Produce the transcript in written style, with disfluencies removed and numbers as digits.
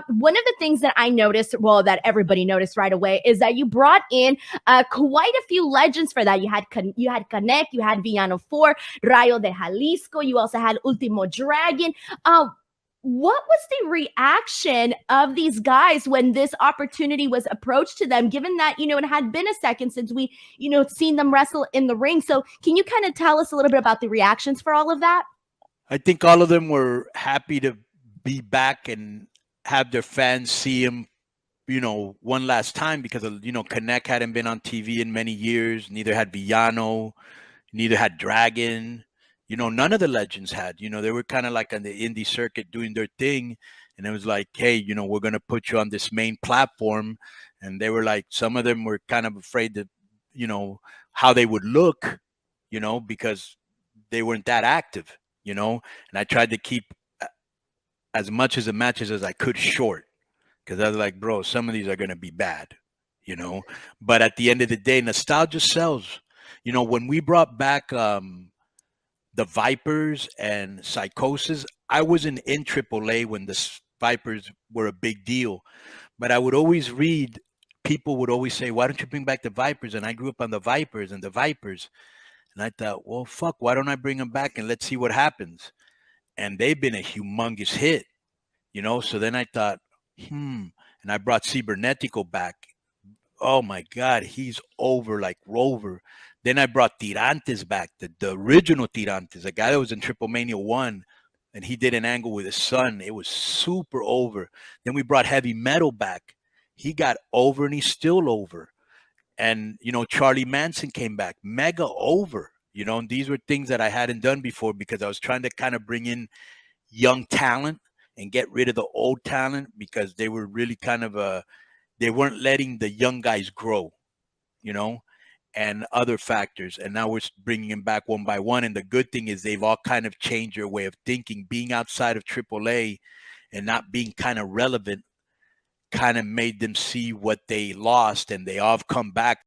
One of the things that I noticed, well, that everybody noticed right away, is that you brought in quite a few legends for that. You had Canek, you had Villano Four, Rayo de Jalisco. You also had Ultimo Dragon. What was the reaction of these guys when this opportunity was approached to them, given that, it had been a second since we, seen them wrestle in the ring? So can you kind of tell us a little bit about the reactions for all of that? I think all of them were happy to be back and have their fans see him, one last time because, Connect hadn't been on TV in many years. Neither had Villano, neither had Dragon. None of the legends had. They were kind of like on the indie circuit doing their thing. And it was like, hey, we're going to put you on this main platform. And they were like, some of them were kind of afraid that, how they would look, because they weren't that active, and I tried to keep as much as the matches as I could short because I was like, bro, some of these are going to be bad, but at the end of the day, nostalgia sells. When we brought back the Vipers and Psychosis, I wasn't in AAA when the Vipers were a big deal, but I would always read, people would always say, why don't you bring back the Vipers? And I grew up on the Vipers and the Vipers. And I thought, well, fuck, why don't I bring them back and let's see what happens? And they've been a humongous hit, So then I thought, and I brought Cibernetico back. Oh my God, he's over like Rover. Then I brought Tirantes back, the original Tirantes, the guy that was in TripleMania 1, and he did an angle with his son. It was super over. Then we brought Heavy Metal back. He got over and he's still over. And, Charlie Manson came back, mega over, and these were things that I hadn't done before because I was trying to kind of bring in young talent and get rid of the old talent because they were really kind of they weren't letting the young guys grow, and other factors. And now we're bringing them back one by one. And the good thing is they've all kind of changed their way of thinking. Being outside of AAA and not being kind of relevant kind of made them see what they lost, and they all have come back